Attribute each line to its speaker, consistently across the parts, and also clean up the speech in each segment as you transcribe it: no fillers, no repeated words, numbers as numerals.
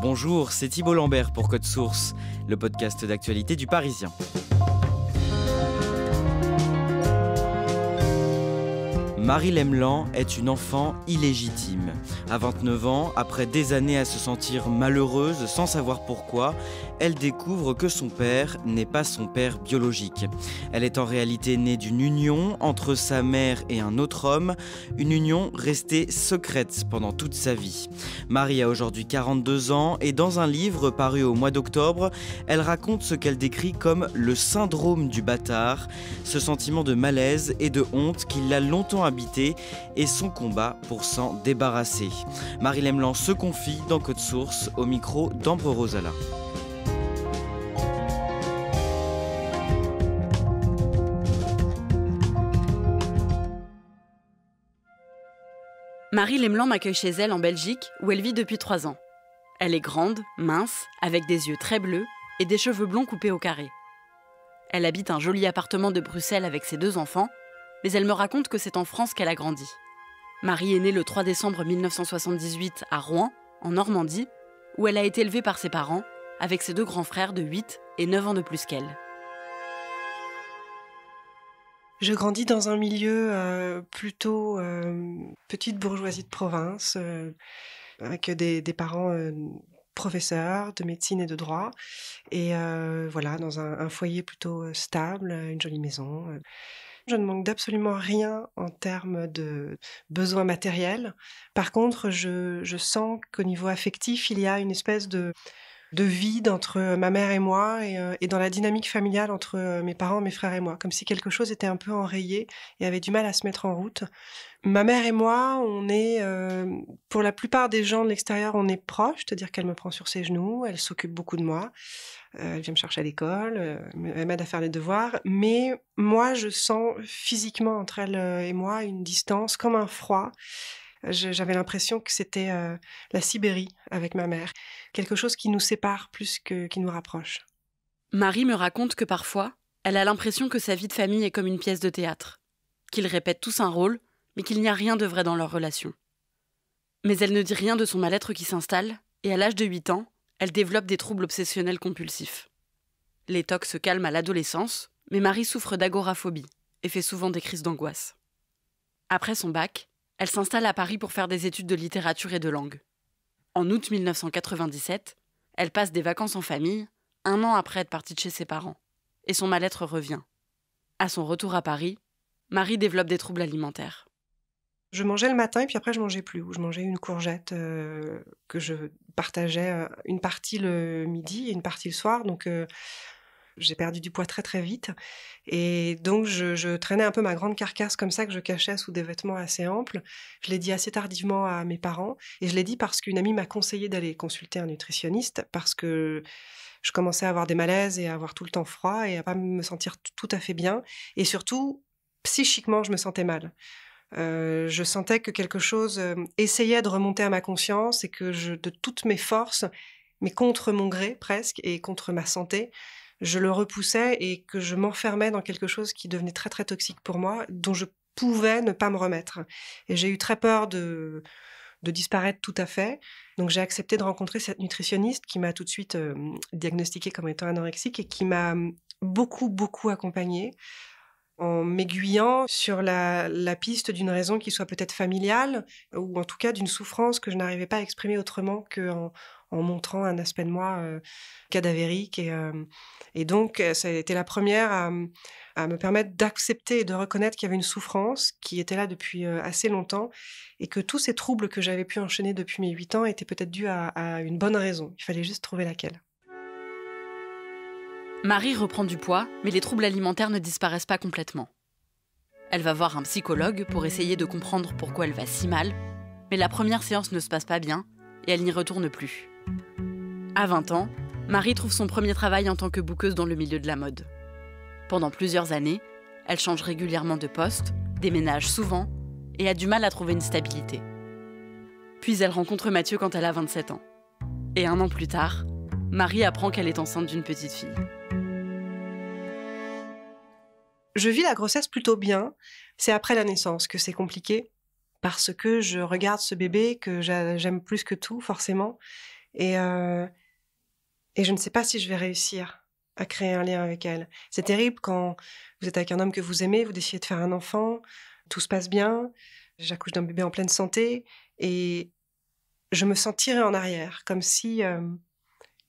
Speaker 1: Bonjour, c'est Thibault Lambert pour Code Source, le podcast d'actualité du Parisien. Marie Lemelin est une enfant illégitime. À 29 ans, après des années à se sentir malheureuse sans savoir pourquoi, elle découvre que son père n'est pas son père biologique. Elle est en réalité née d'une union entre sa mère et un autre homme, une union restée secrète pendant toute sa vie. Marie a aujourd'hui 42 ans et dans un livre paru au mois d'octobre, elle raconte ce qu'elle décrit comme le syndrome du bâtard, ce sentiment de malaise et de honte qui l'a longtemps habité et son combat pour s'en débarrasser. Marie Lemelin se confie dans Code Source au micro d'Ambre Rosala.
Speaker 2: Marie Lemelin m'accueille chez elle en Belgique où elle vit depuis 3 ans. Elle est grande, mince, avec des yeux très bleus et des cheveux blonds coupés au carré. Elle habite un joli appartement de Bruxelles avec ses 2 enfants, mais elle me raconte que c'est en France qu'elle a grandi. Marie est née le 3 décembre 1978 à Rouen, en Normandie, où elle a été élevée par ses parents, avec ses 2 grands frères de 8 et 9 ans de plus qu'elle.
Speaker 3: Je grandis dans un milieu plutôt petite bourgeoisie de province, avec des parents professeurs de médecine et de droit, et voilà, dans un foyer plutôt stable, une jolie maison. Je ne manque d'absolument rien en termes de besoins matériels. Par contre, je sens qu'au niveau affectif, il y a une espèce de vide entre ma mère et moi et dans la dynamique familiale entre mes parents, mes frères et moi, comme si quelque chose était un peu enrayé et avait du mal à se mettre en route. Ma mère et moi, on est, pour la plupart des gens de l'extérieur, on est proches, c'est-à-dire qu'elle me prend sur ses genoux, elle s'occupe beaucoup de moi, elle vient me chercher à l'école, elle m'aide à faire les devoirs, mais moi, je sens physiquement entre elle et moi une distance, comme un froid. J'avais l'impression que c'était la Sibérie avec ma mère, quelque chose qui nous sépare plus que qui nous rapproche.
Speaker 2: Marie me raconte que parfois, elle a l'impression que sa vie de famille est comme une pièce de théâtre, qu'ils répètent tous un rôle, mais qu'il n'y a rien de vrai dans leur relation. Mais elle ne dit rien de son mal-être qui s'installe, et à l'âge de 8 ans, elle développe des troubles obsessionnels compulsifs. Les tocs se calment à l'adolescence, mais Marie souffre d'agoraphobie et fait souvent des crises d'angoisse. Après son bac, elle s'installe à Paris pour faire des études de littérature et de langue. En août 1997, elle passe des vacances en famille, 1 an après être partie de chez ses parents, et son mal-être revient. À son retour à Paris, Marie développe des troubles alimentaires.
Speaker 3: Je mangeais le matin et puis après je mangeais plus. Je mangeais une courgette que je partageais une partie le midi et une partie le soir. Donc j'ai perdu du poids très très vite. Et donc je traînais un peu ma grande carcasse comme ça que je cachais sous des vêtements assez amples. Je l'ai dit assez tardivement à mes parents. Et je l'ai dit parce qu'une amie m'a conseillé d'aller consulter un nutritionniste parce que je commençais à avoir des malaises et à avoir tout le temps froid et à pas me sentir tout à fait bien. Et surtout, psychiquement, je me sentais mal. Je sentais que quelque chose essayait de remonter à ma conscience et que de toutes mes forces, mais contre mon gré presque et contre ma santé, je le repoussais et que je m'enfermais dans quelque chose qui devenait très très toxique pour moi, dont je pouvais ne pas me remettre. Et j'ai eu très peur de disparaître tout à fait. Donc j'ai accepté de rencontrer cette nutritionniste qui m'a tout de suite diagnostiquée comme étant anorexique et qui m'a beaucoup accompagnée, en m'aiguillant sur la piste d'une raison qui soit peut-être familiale, ou en tout cas d'une souffrance que je n'arrivais pas à exprimer autrement qu'en montrant un aspect de moi cadavérique. Et donc, ça a été la première à me permettre d'accepter et de reconnaître qu'il y avait une souffrance qui était là depuis assez longtemps, et que tous ces troubles que j'avais pu enchaîner depuis mes 8 ans étaient peut-être dus à une bonne raison. Il fallait juste trouver laquelle.
Speaker 2: Marie reprend du poids, mais les troubles alimentaires ne disparaissent pas complètement. Elle va voir un psychologue pour essayer de comprendre pourquoi elle va si mal, mais la première séance ne se passe pas bien et elle n'y retourne plus. À 20 ans, Marie trouve son premier travail en tant que bookeuse dans le milieu de la mode. Pendant plusieurs années, elle change régulièrement de poste, déménage souvent et a du mal à trouver une stabilité. Puis elle rencontre Mathieu quand elle a 27 ans. Et 1 an plus tard, Marie apprend qu'elle est enceinte d'une petite fille.
Speaker 3: Je vis la grossesse plutôt bien. C'est après la naissance que c'est compliqué parce que je regarde ce bébé que j'aime plus que tout, forcément, Et je ne sais pas si je vais réussir à créer un lien avec elle. C'est terrible quand vous êtes avec un homme que vous aimez, vous décidez de faire un enfant, tout se passe bien, j'accouche d'un bébé en pleine santé, et je me sens tirée en arrière, comme si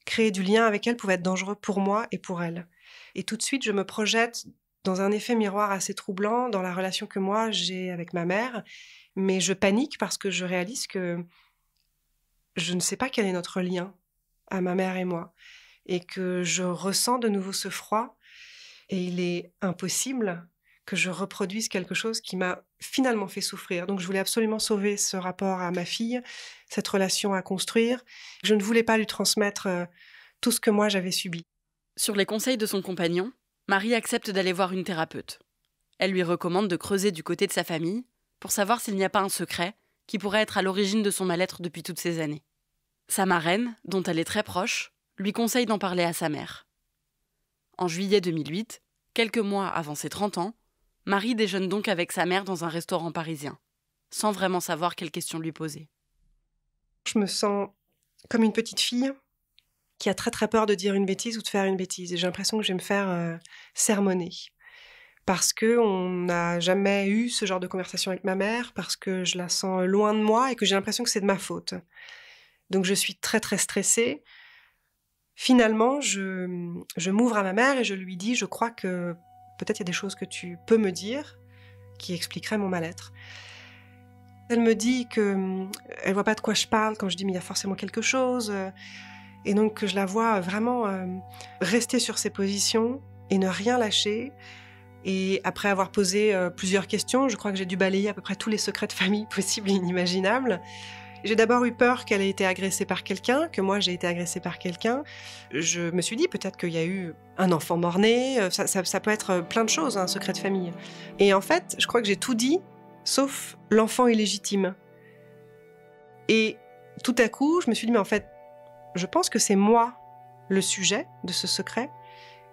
Speaker 3: créer du lien avec elle pouvait être dangereux pour moi et pour elle. Et tout de suite, je me projette dans un effet miroir assez troublant dans la relation que moi j'ai avec ma mère, mais je panique parce que je réalise que je ne sais pas quel est notre lien à ma mère et moi, et que je ressens de nouveau ce froid, et il est impossible que je reproduise quelque chose qui m'a finalement fait souffrir. Donc je voulais absolument sauver ce rapport à ma fille, cette relation à construire. Je ne voulais pas lui transmettre tout ce que moi j'avais subi.
Speaker 2: Sur les conseils de son compagnon, Marie accepte d'aller voir une thérapeute. Elle lui recommande de creuser du côté de sa famille pour savoir s'il n'y a pas un secret qui pourrait être à l'origine de son mal-être depuis toutes ces années. Sa marraine, dont elle est très proche, lui conseille d'en parler à sa mère. En juillet 2008, quelques mois avant ses 30 ans, Marie déjeune donc avec sa mère dans un restaurant parisien, sans vraiment savoir quelles questions lui poser.
Speaker 3: Je me sens comme une petite fille qui a très très peur de dire une bêtise ou de faire une bêtise. Et j'ai l'impression que je vais me faire sermonner. Parce qu'on n'a jamais eu ce genre de conversation avec ma mère, parce que je la sens loin de moi et que j'ai l'impression que c'est de ma faute. Donc je suis très très stressée. Finalement, je m'ouvre à ma mère et je lui dis, je crois que peut-être il y a des choses que tu peux me dire qui expliqueraient mon mal-être. Elle me dit qu'elle voit pas de quoi je parle quand je dis mais il y a forcément quelque chose. Et donc que je la vois vraiment rester sur ses positions et ne rien lâcher. Et après avoir posé plusieurs questions, je crois que j'ai dû balayer à peu près tous les secrets de famille possibles et inimaginables. J'ai d'abord eu peur qu'elle ait été agressée par quelqu'un, que moi j'ai été agressée par quelqu'un. Je me suis dit peut-être qu'il y a eu un enfant mort-né, ça peut être plein de choses, un secret de famille. Et en fait, je crois que j'ai tout dit, sauf l'enfant illégitime. Et tout à coup, je me suis dit, mais en fait, je pense que c'est moi le sujet de ce secret.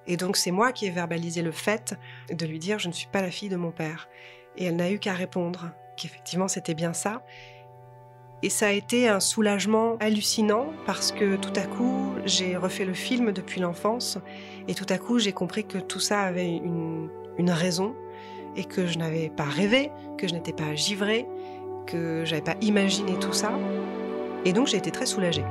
Speaker 3: Et donc c'est moi qui ai verbalisé le fait de lui dire « je ne suis pas la fille de mon père ». Et elle n'a eu qu'à répondre qu'effectivement c'était bien ça. Et ça a été un soulagement hallucinant parce que tout à coup, j'ai refait le film depuis l'enfance et tout à coup, j'ai compris que tout ça avait une raison et que je n'avais pas rêvé, que je n'étais pas givrée, que je n'avais pas imaginé tout ça. Et donc, j'ai été très soulagée.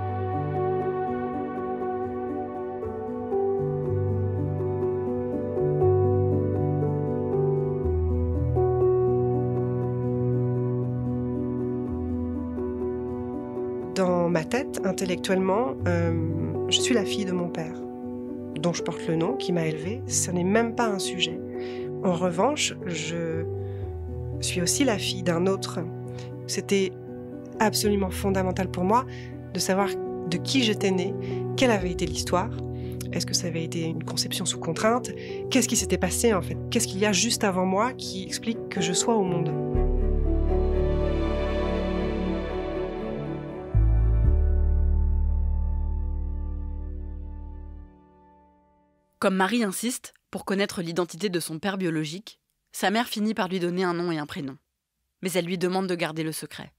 Speaker 3: Dans ma tête, intellectuellement, je suis la fille de mon père, dont je porte le nom, qui m'a élevée. Ce n'est même pas un sujet. En revanche, je suis aussi la fille d'un autre. C'était absolument fondamental pour moi de savoir de qui j'étais née, quelle avait été l'histoire. Est-ce que ça avait été une conception sous contrainte? Qu'est-ce qui s'était passé en fait? Qu'est-ce qu'il y a juste avant moi qui explique que je sois au monde?
Speaker 2: Comme Marie insiste, pour connaître l'identité de son père biologique, sa mère finit par lui donner un nom et un prénom. Mais elle lui demande de garder le secret.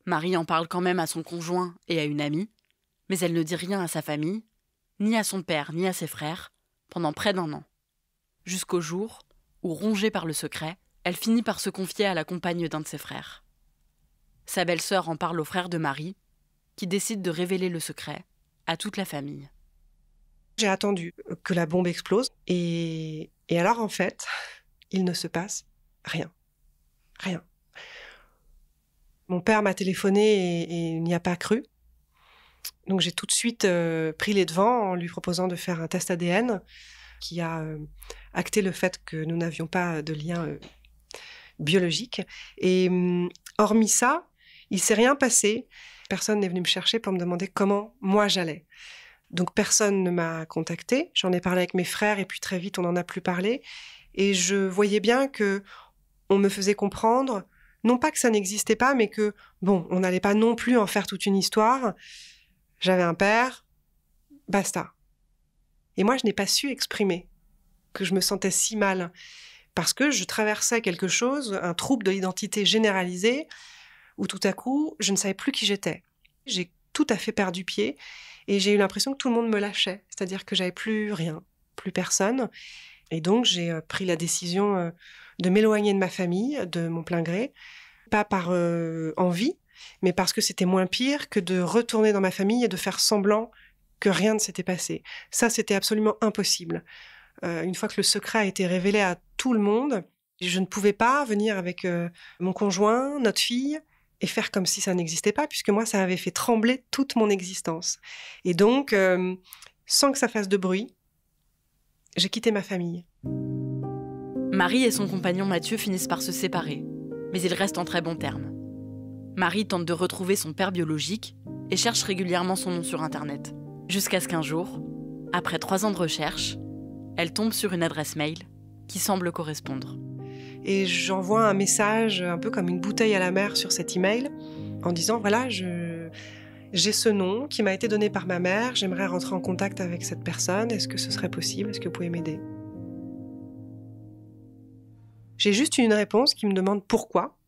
Speaker 2: Marie en parle quand même à son conjoint et à une amie, mais elle ne dit rien à sa famille, ni à son père, ni à ses frères, pendant près d'1 an. Jusqu'au jour où, rongée par le secret, elle finit par se confier à la compagne d'un de ses frères. Sa belle-sœur en parle au frère de Marie, qui décide de révéler le secret à toute la famille.
Speaker 3: J'ai attendu que la bombe explose et alors en fait, il ne se passe rien. Rien. Mon père m'a téléphoné et il n'y a pas cru. Donc j'ai tout de suite pris les devants en lui proposant de faire un test ADN qui a acté le fait que nous n'avions pas de lien biologique. Et hormis ça, il ne s'est rien passé. Personne n'est venu me chercher pour me demander comment moi j'allais. Donc personne ne m'a contactée. J'en ai parlé avec mes frères et puis très vite on n'en a plus parlé. Et je voyais bien que on me faisait comprendre, non pas que ça n'existait pas, mais que bon, on n'allait pas non plus en faire toute une histoire. J'avais un père, basta. Et moi je n'ai pas su exprimer que je me sentais si mal parce que je traversais quelque chose, un trouble de l'identité généralisé où tout à coup je ne savais plus qui j'étais. J'ai tout à fait perdu pied et j'ai eu l'impression que tout le monde me lâchait. C'est-à-dire que j'avais plus rien, plus personne. Et donc, j'ai pris la décision de m'éloigner de ma famille, de mon plein gré. Pas par envie, mais parce que c'était moins pire que de retourner dans ma famille et de faire semblant que rien ne s'était passé. Ça, c'était absolument impossible. Une fois que le secret a été révélé à tout le monde, je ne pouvais pas venir avec mon conjoint, notre fille, et faire comme si ça n'existait pas, puisque moi, ça avait fait trembler toute mon existence. Et donc, sans que ça fasse de bruit, j'ai quitté ma famille.
Speaker 2: Marie et son compagnon Mathieu finissent par se séparer, mais ils restent en très bons termes. Marie tente de retrouver son père biologique et cherche régulièrement son nom sur Internet. Jusqu'à ce qu'un jour, après 3 ans de recherche, elle tombe sur une adresse mail qui semble correspondre.
Speaker 3: Et j'envoie un message un peu comme une bouteille à la mer sur cet email en disant voilà, j'ai ce nom qui m'a été donné par ma mère, j'aimerais rentrer en contact avec cette personne, est-ce que ce serait possible, est-ce que vous pouvez m'aider? J'ai juste une réponse qui me demande pourquoi,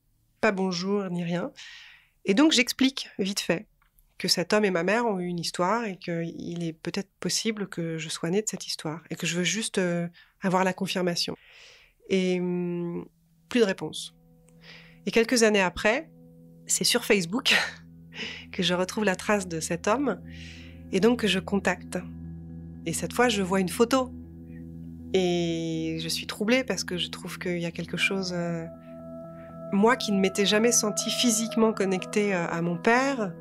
Speaker 3: pas bonjour ni rien. Et donc j'explique vite fait que cet homme et ma mère ont eu une histoire et qu'il est peut-être possible que je sois née de cette histoire et que je veux juste avoir la confirmation. Et plus de réponse. Et quelques années après, c'est sur Facebook que je retrouve la trace de cet homme et donc que je contacte. Et cette fois, je vois une photo. Et je suis troublée parce que je trouve qu'il y a quelque chose... moi qui ne m'étais jamais sentie physiquement connectée à mon père,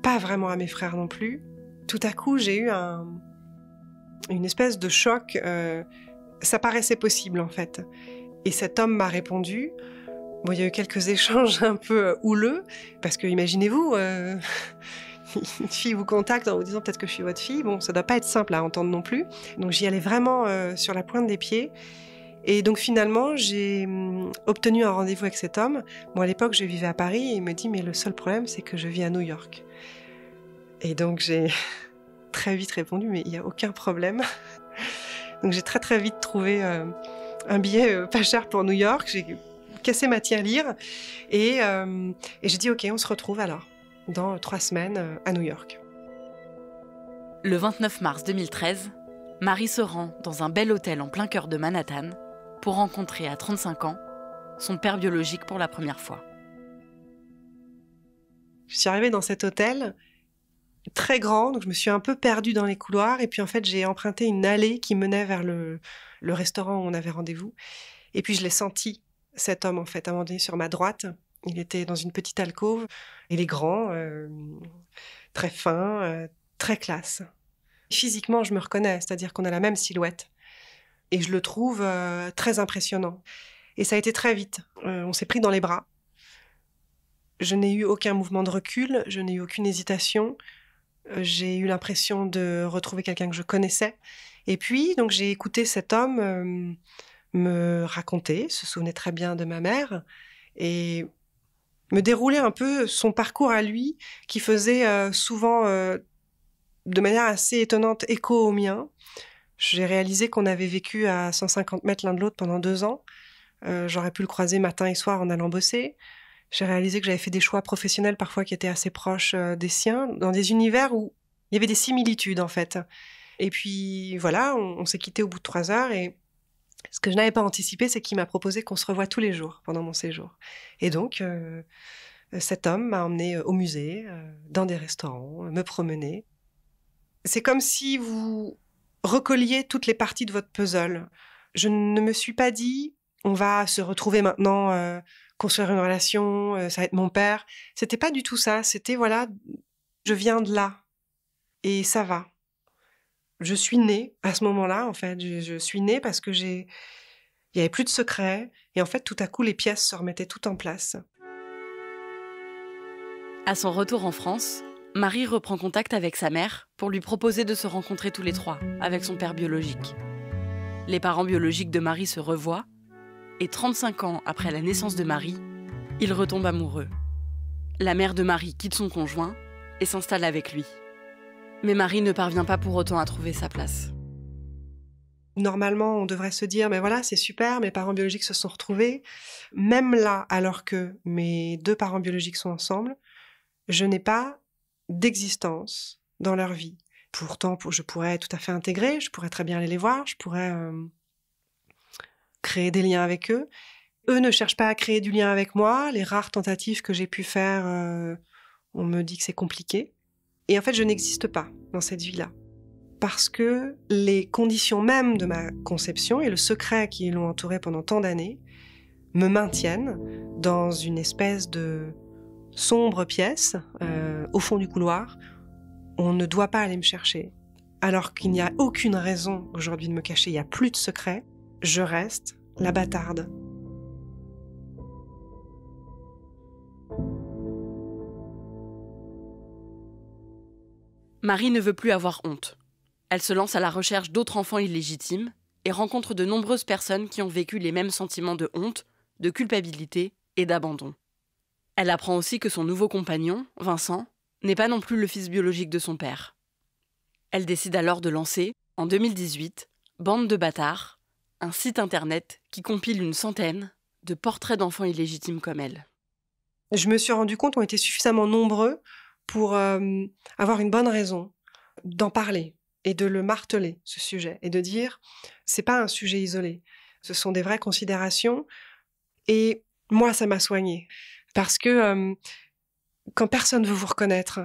Speaker 3: pas vraiment à mes frères non plus, tout à coup j'ai eu une espèce de choc. Ça paraissait possible en fait. Et cet homme m'a répondu. Bon, il y a eu quelques échanges un peu houleux, parce que imaginez-vous, une fille vous contacte en vous disant peut-être que je suis votre fille. Bon, ça doit pas être simple à entendre non plus. Donc j'y allais vraiment sur la pointe des pieds. Et donc finalement, j'ai obtenu un rendez-vous avec cet homme. Bon, à l'époque, je vivais à Paris et il me dit mais le seul problème, c'est que je vis à New York. Et donc j'ai très vite répondu mais il y a aucun problème. Donc j'ai très très vite trouvé un billet pas cher pour New York. J'ai cassé ma tirelire et j'ai dit ok, on se retrouve alors dans 3 semaines à New York.
Speaker 2: Le 29 mars 2013, Marie se rend dans un bel hôtel en plein cœur de Manhattan pour rencontrer à 35 ans son père biologique pour la première fois.
Speaker 3: Je suis arrivée dans cet hôtel très grand, donc je me suis un peu perdue dans les couloirs et puis en fait j'ai emprunté une allée qui menait vers le restaurant où on avait rendez-vous et puis je l'ai senti, cet homme en fait, à un moment donné sur ma droite. Il était dans une petite alcôve, il est grand, très fin, très classe. Physiquement je me reconnais, c'est-à-dire qu'on a la même silhouette et je le trouve très impressionnant. Et ça a été très vite, on s'est pris dans les bras. Je n'ai eu aucun mouvement de recul, je n'ai eu aucune hésitation. J'ai eu l'impression de retrouver quelqu'un que je connaissais. Et puis, donc, j'ai écouté cet homme me raconter, se souvenait très bien de ma mère, et me dérouler un peu son parcours à lui, qui faisait souvent, de manière assez étonnante, écho au mien. J'ai réalisé qu'on avait vécu à 150 mètres l'un de l'autre pendant 2 ans. J'aurais pu le croiser matin et soir en allant bosser. J'ai réalisé que j'avais fait des choix professionnels parfois qui étaient assez proches des siens, dans des univers où il y avait des similitudes en fait. Et puis voilà, on s'est quittés au bout de 3 heures et ce que je n'avais pas anticipé, c'est qu'il m'a proposé qu'on se revoie tous les jours pendant mon séjour. Et donc, cet homme m'a emmenée au musée, dans des restaurants, me promener. C'est comme si vous recolliez toutes les parties de votre puzzle. Je ne me suis pas dit, on va se retrouver maintenant... construire une relation, ça va être mon père. C'était pas du tout ça. C'était, voilà, je viens de là. Et ça va. Je suis née à ce moment-là, en fait. Je suis née parce que il y avait plus de secret. Et en fait, tout à coup, les pièces se remettaient toutes en place.
Speaker 2: À son retour en France, Marie reprend contact avec sa mère pour lui proposer de se rencontrer tous les 3 avec son père biologique. Les parents biologiques de Marie se revoient et 35 ans après la naissance de Marie, ils retombent amoureux. La mère de Marie quitte son conjoint et s'installe avec lui. Mais Marie ne parvient pas pour autant à trouver sa place.
Speaker 3: Normalement, on devrait se dire, mais voilà, c'est super, mes parents biologiques se sont retrouvés. Même là, alors que mes 2 parents biologiques sont ensemble, je n'ai pas d'existence dans leur vie. Pourtant, je pourrais tout à fait intégrer, je pourrais très bien aller les voir, je pourrais créer des liens avec eux. Eux ne cherchent pas à créer du lien avec moi. Les rares tentatives que j'ai pu faire, on me dit que c'est compliqué. Et en fait, je n'existe pas dans cette vie-là. Parce que les conditions même de ma conception et le secret qui l'ont entourée pendant tant d'années me maintiennent dans une espèce de sombre pièce, au fond du couloir. On ne doit pas aller me chercher. Alors qu'il n'y a aucune raison aujourd'hui de me cacher, il n'y a plus de secret. Je reste la bâtarde.
Speaker 2: Marie ne veut plus avoir honte. Elle se lance à la recherche d'autres enfants illégitimes et rencontre de nombreuses personnes qui ont vécu les mêmes sentiments de honte, de culpabilité et d'abandon. Elle apprend aussi que son nouveau compagnon, Vincent, n'est pas non plus le fils biologique de son père. Elle décide alors de lancer, en 2018, Bande de bâtards, un site internet qui compile une centaine de portraits d'enfants illégitimes comme elle.
Speaker 3: Je me suis rendu compte qu'on était suffisamment nombreux pour avoir une bonne raison d'en parler et de le marteler, ce sujet, et de dire c'est pas un sujet isolé, ce sont des vraies considérations. Et moi, ça m'a soignée. Parce que quand personne veut vous reconnaître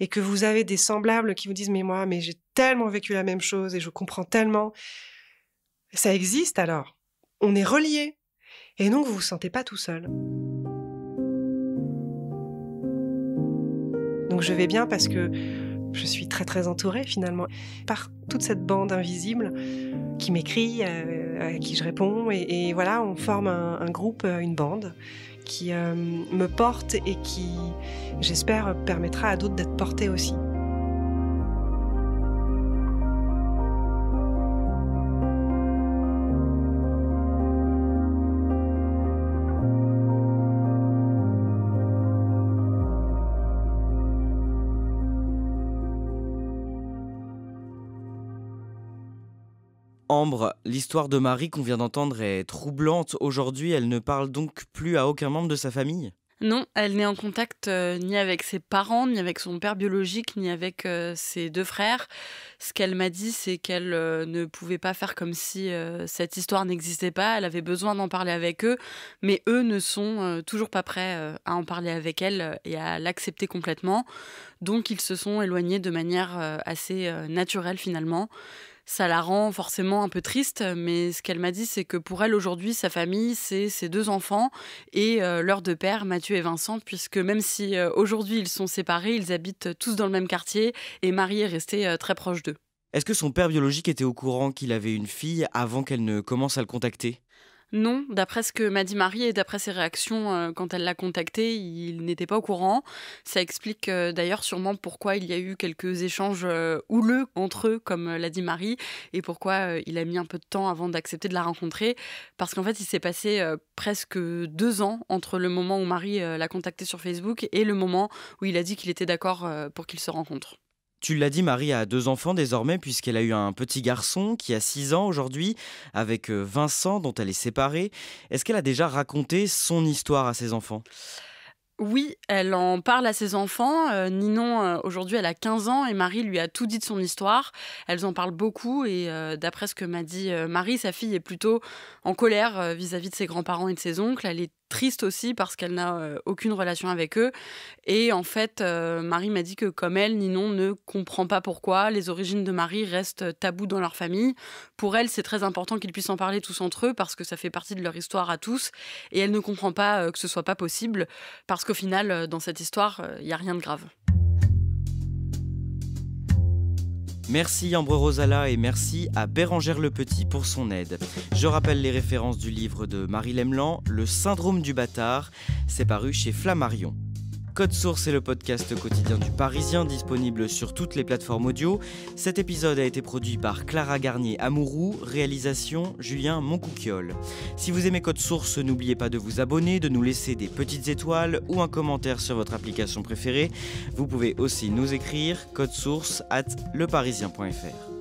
Speaker 3: et que vous avez des semblables qui vous disent mais j'ai tellement vécu la même chose et je comprends tellement, ça existe alors. On est reliés. Et donc, vous vous sentez pas tout seul. Donc, je vais bien parce que je suis très, très entourée, finalement, par toute cette bande invisible qui m'écrit, à qui je réponds. Et voilà, on forme un groupe, une bande qui me porte et qui, j'espère, permettra à d'autres d'être portés aussi.
Speaker 1: Ambre, l'histoire de Marie qu'on vient d'entendre est troublante. Aujourd'hui, elle ne parle donc plus à aucun membre de sa famille ?
Speaker 2: Non, elle n'est en contact ni avec ses parents, ni avec son père biologique, ni avec ses deux frères. Ce qu'elle m'a dit, c'est qu'elle ne pouvait pas faire comme si cette histoire n'existait pas. Elle avait besoin d'en parler avec eux, mais eux ne sont toujours pas prêts à en parler avec elle et à l'accepter complètement. Donc ils se sont éloignés de manière assez naturelle finalement. Ça la rend forcément un peu triste, mais ce qu'elle m'a dit, c'est que pour elle, aujourd'hui, sa famille, c'est ses deux enfants et leurs deux pères, Mathieu et Vincent, puisque même si aujourd'hui ils sont séparés, ils habitent tous dans le même quartier et Marie est restée très proche d'eux.
Speaker 1: Est-ce que son père biologique était au courant qu'il avait une fille avant qu'elle ne commence à le contacter ?
Speaker 2: Non, d'après ce que m'a dit Marie et d'après ses réactions quand elle l'a contacté, il n'était pas au courant. Ça explique d'ailleurs sûrement pourquoi il y a eu quelques échanges houleux entre eux, comme l'a dit Marie, et pourquoi il a mis un peu de temps avant d'accepter de la rencontrer. Parce qu'en fait, il s'est passé presque 2 ans entre le moment où Marie l'a contacté sur Facebook et le moment où il a dit qu'il était d'accord pour qu'ils se rencontrent.
Speaker 1: Tu l'as dit, Marie a 2 enfants désormais puisqu'elle a eu un petit garçon qui a 6 ans aujourd'hui avec Vincent dont elle est séparée. Est-ce qu'elle a déjà raconté son histoire à ses enfants ?
Speaker 2: Oui, elle en parle à ses enfants. Ninon, aujourd'hui, elle a 15 ans et Marie lui a tout dit de son histoire. Elles en parlent beaucoup et d'après ce que m'a dit Marie, sa fille est plutôt en colère vis-à-vis de ses grands-parents et de ses oncles. Elle est triste aussi parce qu'elle n'a aucune relation avec eux. Et en fait, Marie m'a dit que comme elle, Ninon ne comprend pas pourquoi les origines de Marie restent tabous dans leur famille. Pour elle, c'est très important qu'ils puissent en parler tous entre eux parce que ça fait partie de leur histoire à tous. Et elle ne comprend pas que ce soit pas possible parce qu'au final, dans cette histoire, il n'y a rien de grave.
Speaker 1: Merci Ambre Rosala et merci à Bérengère Lepetit pour son aide. Je rappelle les références du livre de Marie Lemelin, Le syndrome du bâtard. C'est paru chez Flammarion. Code Source est le podcast quotidien du Parisien, disponible sur toutes les plateformes audio. Cet épisode a été produit par Clara Garnier-Amouroux, réalisation Julien Moncouquiol. Si vous aimez Code Source, n'oubliez pas de vous abonner, de nous laisser des petites étoiles ou un commentaire sur votre application préférée. Vous pouvez aussi nous écrire codesource@leparisien.fr.